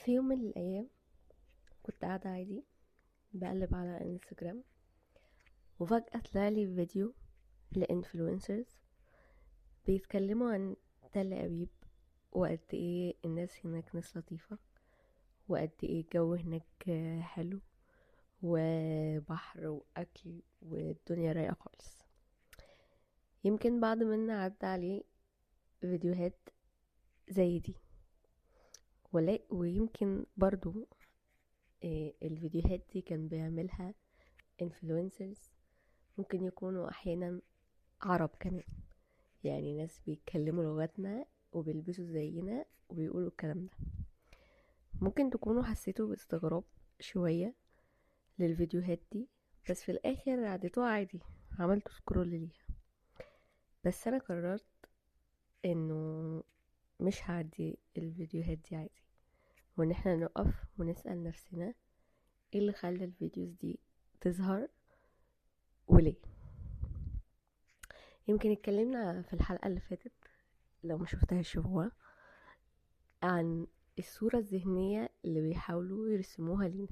في يوم من الأيام كنت قاعدة عادي بقلب على انستجرام، وفجأة طلعلي فيديو لإنفلونسرز بيتكلموا عن تل أبيب، وقد ايه الناس هناك ناس لطيفة، وقد ايه الجو هناك حلو وبحر وأكل والدنيا رايقة خالص. يمكن بعض منا عدى عليه فيديوهات زي دي، ويمكن برضو الفيديوهات دي كان بيعملها انفلونسرز ممكن يكونوا أحيانا عرب كمان، يعني ناس بيتكلموا لغتنا وبيلبسوا زينا وبيقولوا الكلام ده. ممكن تكونوا حسيتوا باستغراب شوية للفيديوهات دي، بس في الآخر عديتوها عادي، عملتوا سكرول ليها. بس أنا قررت إنه مش هعدي الفيديوهات دي عادي، وإن احنا نقف ونسأل نفسنا ايه اللي خلى الفيديوز دي تظهر وليه. يمكن اتكلمنا في الحلقة اللي فاتت، لو ما شفتهاش شوفوها، عن الصورة الذهنية اللي بيحاولوا يرسموها لينا،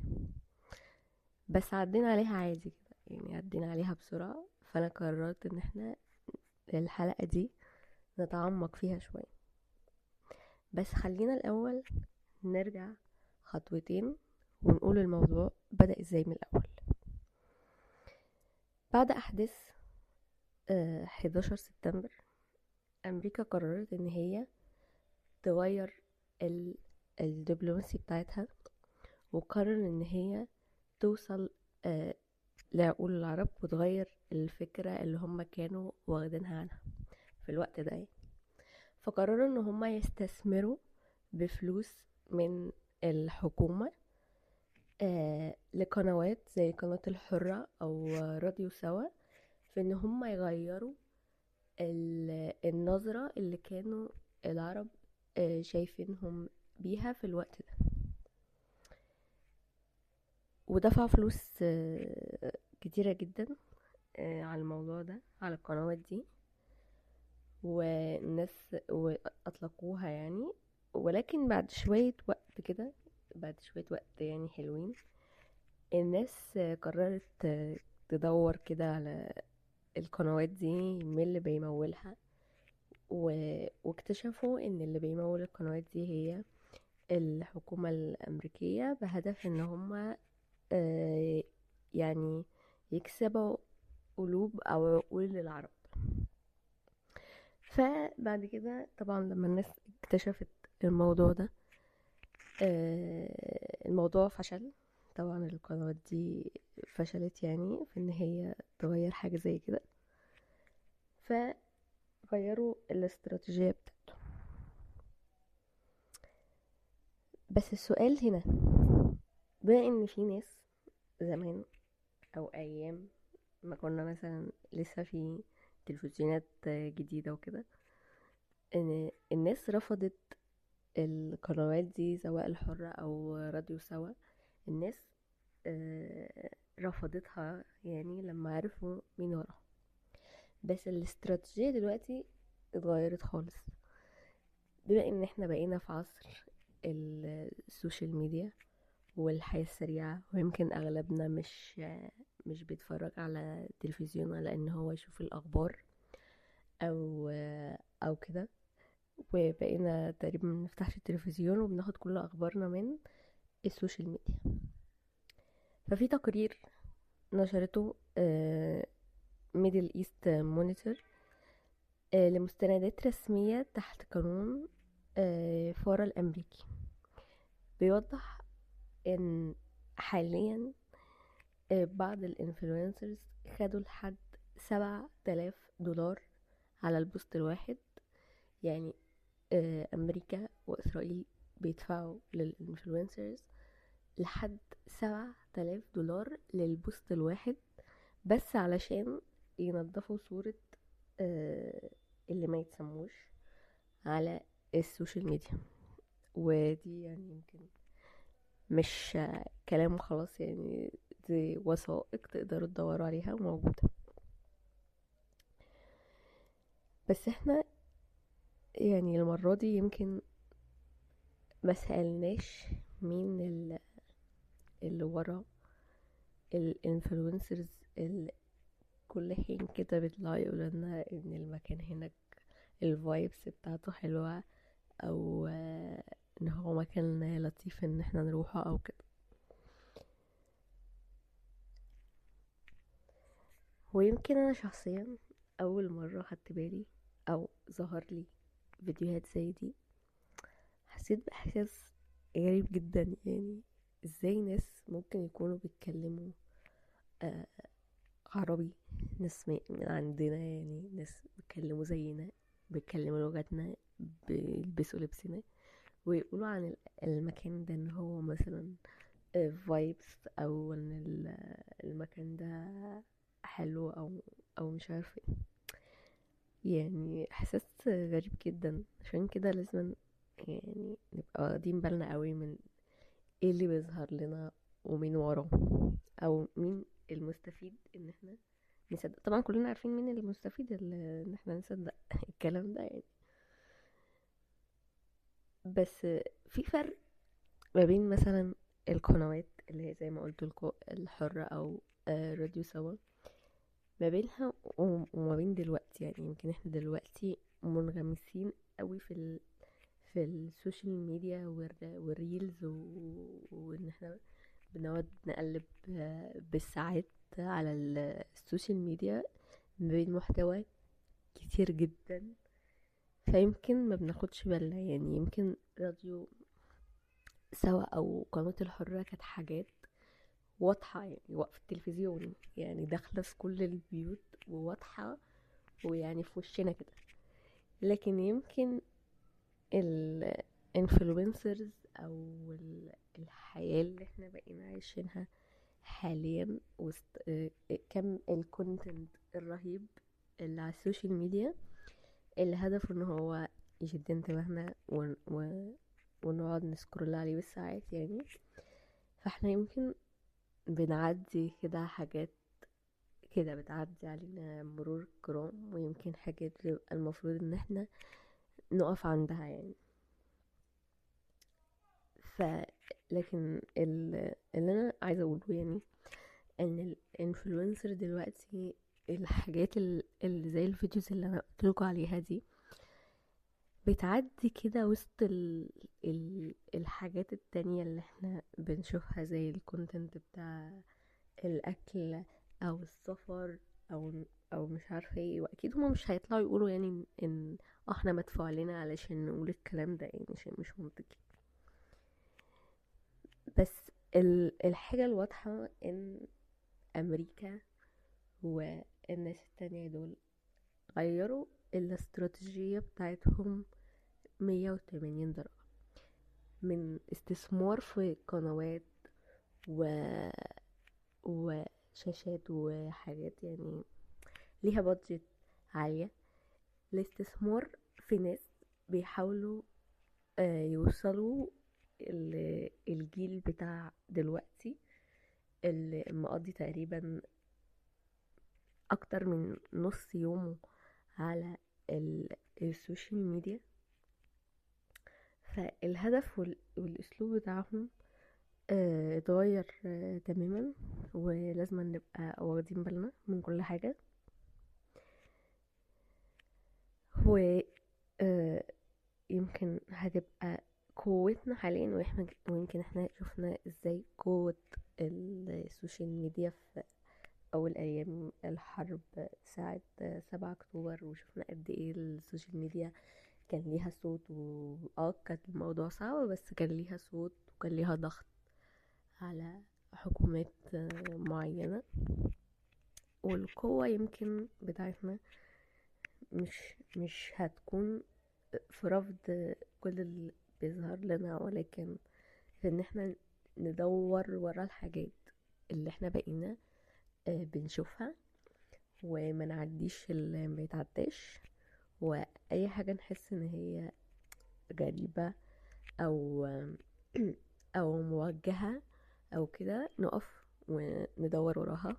بس عدينا عليها عادي كده، يعني عدينا عليها بسرعة. فأنا قررت ان احنا الحلقة دي نتعمق فيها شوية. بس خلينا الأول نرجع خطوتين ونقول الموضوع بدأ ازاي من الأول. بعد أحداث 11 سبتمبر، أمريكا قررت ان هي تغير الدبلوماسي بتاعتها، وقرر ان هي توصل آه، لعقول العرب وتغير الفكرة اللي هم كانوا واخدينها عنها في الوقت ده يعني. فقرروا ان هم يستثمروا بفلوس من الحكومة لقنوات زي قناة الحرة او راديو سوا، في ان هم يغيروا النظرة اللي كانوا العرب شايفينهم بيها في الوقت ده. ودفعوا فلوس كتيرة جدا على الموضوع ده، على القنوات دي، والناس واطلقوها يعني. ولكن بعد شوية وقت كده، بعد شوية وقت يعني حلوين، الناس قررت تدور كده على القنوات دي مين اللي بيمولها، واكتشفوا ان اللي بيمول القنوات دي هي الحكومة الأمريكية، بهدف ان هم يعني يكسبوا قلوب او عقول العرب. فبعد كده طبعا لما الناس اكتشفت الموضوع ده، الموضوع فشل. طبعا القنوات دي فشلت يعني في ان هي تغير حاجة زي كده، فغيروا الاستراتيجية بتاعته. بس السؤال هنا، بما ان في ناس زمان او ايام ما كنا مثلا لسه في تلفزيونات جديدة وكده، ان الناس رفضت القنوات دي سواء الحرة او راديو سوا. الناس رفضتها يعني لما عرفوا مين وراها. بس الاستراتيجية دلوقتي اتغيرت خالص، بما ان احنا بقينا في عصر السوشيال ميديا والحياة السريعة، ويمكن اغلبنا مش بيتفرج على تلفزيون على ان هو يشوف الاخبار او او كده، وبقينا تقريبا منفتحش التلفزيون وبناخد كل اخبارنا من السوشيال ميديا. ففي تقرير نشرته ميدل ايست مونيتور لمستندات رسمية تحت قانون فارا الأمريكي، بيوضح ان حاليا بعض الانفلونسرز خدوا لحد $7,000 على البوست الواحد. يعني أمريكا وإسرائيل بيدفعوا للانفلونسرز لحد $7,000 للبوست الواحد، بس علشان ينظفوا صورة اللي ما يتسموش على السوشيال ميديا. ودي يعني يمكن مش كلام خلاص، يعني دي وثائق تقدروا تدوروا عليها وموجودة. بس احنا يعني المرة دي يمكن ما سألناش مين اللي ورا الانفلونسرز اللي كل حين كده بيطلعوا يقولوا لنا ان المكان هناك الفايبس بتاعته حلوة، او ان هو مكان لطيف ان احنا نروحه او كده. ويمكن انا شخصيا اول مرة خدت بالي او ظهر لي فيديوهات زي دي، حسيت باحساس غريب جدا. يعني ازاي ناس ممكن يكونوا بيتكلموا آه عربي، ناس من عندنا، يعني ناس بيتكلموا زينا، بيتكلموا لغتنا، بيلبسوا لبسنا، ويقولوا عن المكان ده ان هو مثلا فايبس، او ان المكان ده حلو، او مش عارفه ايه. يعني احساس غريب جدا. عشان كده لازم يعني نبقى واخدين بالنا قوي من ايه اللي بيظهر لنا ومين وراه، او مين المستفيد ان احنا نصدق. طبعا كلنا عارفين مين المستفيد ان احنا نصدق الكلام ده يعني. بس في فرق ما بين مثلا القنوات اللي هي زي ما قلت لكم الحرة او راديو سوا، ما بينها وما بين دلوقتي. يعني يمكن احنا دلوقتي منغمسين قوي في السوشيال ميديا والريلز، وان احنا بنقعد نقلب بالساعات على السوشيال ميديا بين محتوى كتير جدا. فيمكن ما بناخدش بالنا. يعني يمكن راديو سوا او قناة الحرة كانت حاجات واضحة، يعني وقف التلفزيون يعني داخلة في كل البيوت وواضحة، ويعني في وشنا كده. لكن يمكن الانفلونسرز او الحياة اللي احنا بقينا عايشينها حاليا وسط كم الكونتنت الرهيب اللي على السوشيال ميديا، اللي هدفه ان هو يشد انتباهنا ونقعد نسكرول عليه بالساعات يعني. فاحنا يمكن بنعدي كده حاجات كده بتعدي علينا مرور الكرام، ويمكن حاجات بيبقى المفروض ان احنا نقف عندها يعني. ف لكن اللي انا عايزه اقوله يعني ان الانفلونسر دلوقتي الحاجات اللي زي الفيديوز اللي انا قلتلكوا عليها دي بتعدي كده وسط الحاجات التانية اللي احنا بنشوفها، زي الكونتنت بتاع الاكل او السفر او مش عارفه ايه. واكيد هما مش هيطلعوا يقولوا يعني ان احنا مدفوع لنا علشان نقول الكلام ده، يعني عشان مش منطقي. بس الحاجه الواضحه ان امريكا والناس التانية دول غيروا الاستراتيجية بتاعتهم 180 درجة، من استثمار في قنوات و... وشاشات وحاجات يعني ليها بادجت عالية، لاستثمار في ناس بيحاولوا يوصلوا الجيل بتاع دلوقتي اللي مقضي تقريبا اكتر من نص يومه على السوشيال ميديا. فالهدف والاسلوب بتاعهم اتغير تماما، ولازم نبقى واخدين بالنا من كل حاجة. و يمكن هتبقى قوتنا حاليا، ويمكن احنا شفنا ازاي قوة السوشيال ميديا في اول ايام الحرب ساعة 7 اكتوبر، وشفنا قد ايه السوشيال ميديا كان ليها صوت. كان الموضوع صعب، بس كان ليها صوت وكان ليها ضغط على حكومات معينة. والقوة يمكن بتاعتنا مش هتكون في رفض كل اللي بيظهر لنا، ولكن في ان احنا ندور ورا الحاجات اللي احنا بقينا بنشوفها، وما نعديش اللي ما يتعداش. واي حاجة نحس ان هي غريبة او او موجهة او كده نقف وندور وراها.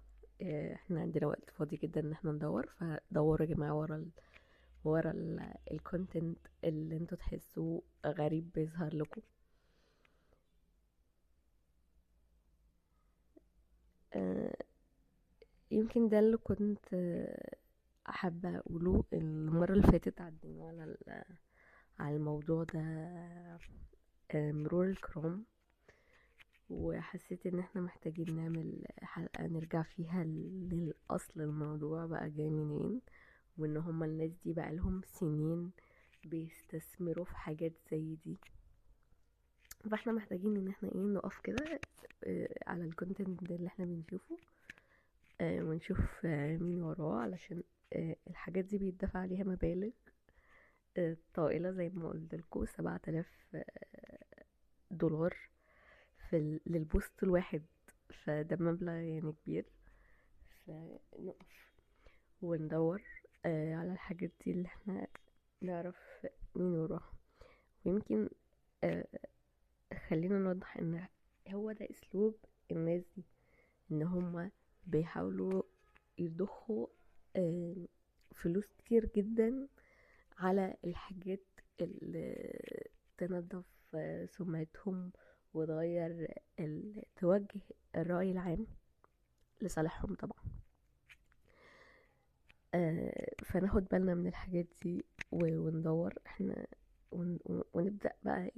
احنا عندنا وقت فاضي جدا ان احنا ندور، فدوروا يا جماعة ورا الكونتنت اللي انتوا تحسوه غريب بيظهر لكم. يمكن ده اللي كنت حابة أقوله. المرة اللي فاتت عدينا على الموضوع ده مرور الكرام، وحسيت ان احنا محتاجين نعمل حلقة نرجع فيها للأصل، الموضوع بقى جاي منين، وان هما الناس دي بقى لهم سنين بيستثمروا في حاجات زي دي. فاحنا محتاجين ان احنا نقف كده على الكونتنت اللي احنا بنشوفه، ونشوف مين وراه، علشان الحاجات دي بيدفع عليها مبالغ طائلة زي ما قلت لكم، 7000 دولار للبوست الواحد. فده مبلغ يعني كبير. فنقف وندور على الحاجات دي اللي احنا نعرف مين وراها. ويمكن خلينا نوضح ان هو ده اسلوب الناس دي، ان هما بيحاولوا يضخوا فلوس كتير جدا على الحاجات اللي تنظف سمعتهم وتغير توجه الرأي العام لصالحهم طبعا. فناخد بالنا من الحاجات دي وندور احنا ونبدأ بقى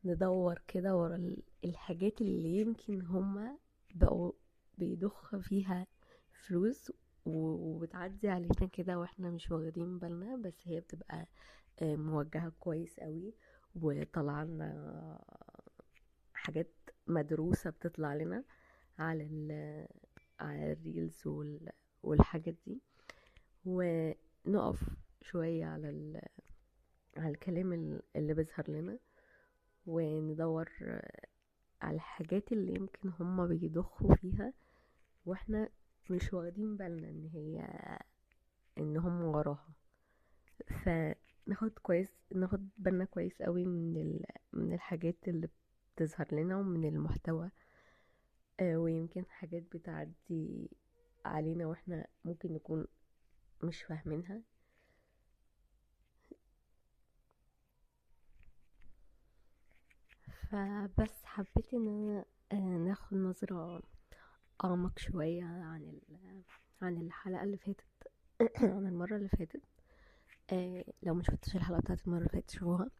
ندور كده ورا الحاجات اللي يمكن هما بقوا بيضخ فيها فلوس وبتعدي علينا كده واحنا مش واخدين بالنا، بس هي بتبقى موجهة كويس قوي، وطلع لنا حاجات مدروسة بتطلع لنا على الريلز والحاجات دي. ونقف شوية على الكلام اللي بيظهر لنا، وندور على الحاجات اللي يمكن هما بيضخوا فيها واحنا مش واخدين بالنا ان هم وراها. ناخد بالنا كويس قوي من الحاجات اللي بتظهر لنا ومن المحتوى، ويمكن حاجات بتعدي علينا واحنا ممكن نكون مش فاهمينها. فبس حبيت ان انا ناخد نظرة اعمق شوية عن الحلقة اللي فاتت عن المرة اللي فاتت. لو مش شفتش الحلقة بتاعت المرة اللي فاتت شوفوها.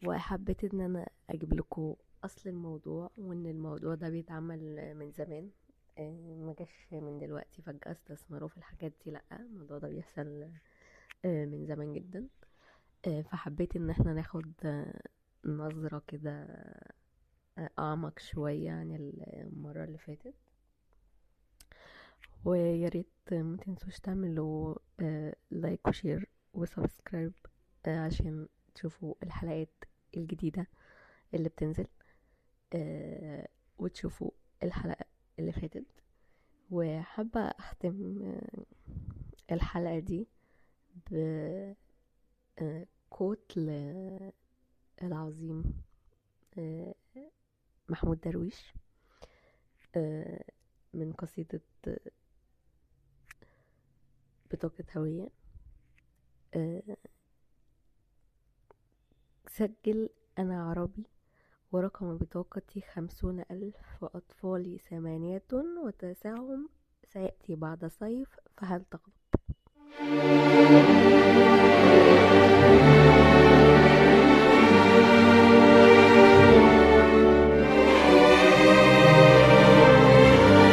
وحبيت ان انا اجيب لكم اصل الموضوع، وان الموضوع ده بيتعمل من زمان، ما جاش من دلوقتي فجأة استثمروا في الحاجات دي، لا الموضوع ده بيحصل من زمان جدا. فحبيت ان احنا ناخد نظرة كده اعمق شوية عن المرة اللي فاتت. وياريت ما تنسوش تعملوا لايك وشير وسبسكرايب عشان تشوفوا الحلقات الجديدة اللي بتنزل، وتشوفوا الحلقة اللي فاتت. وحابة اختم الحلقة دي بكوت للعظيم محمود درويش، من قصيدة بطاقة هوية. سجل أنا عربي ورقم بطاقتي 50,000 وأطفالي 8 وتاسعهم سيأتي بعد صيف، فهل تغضب؟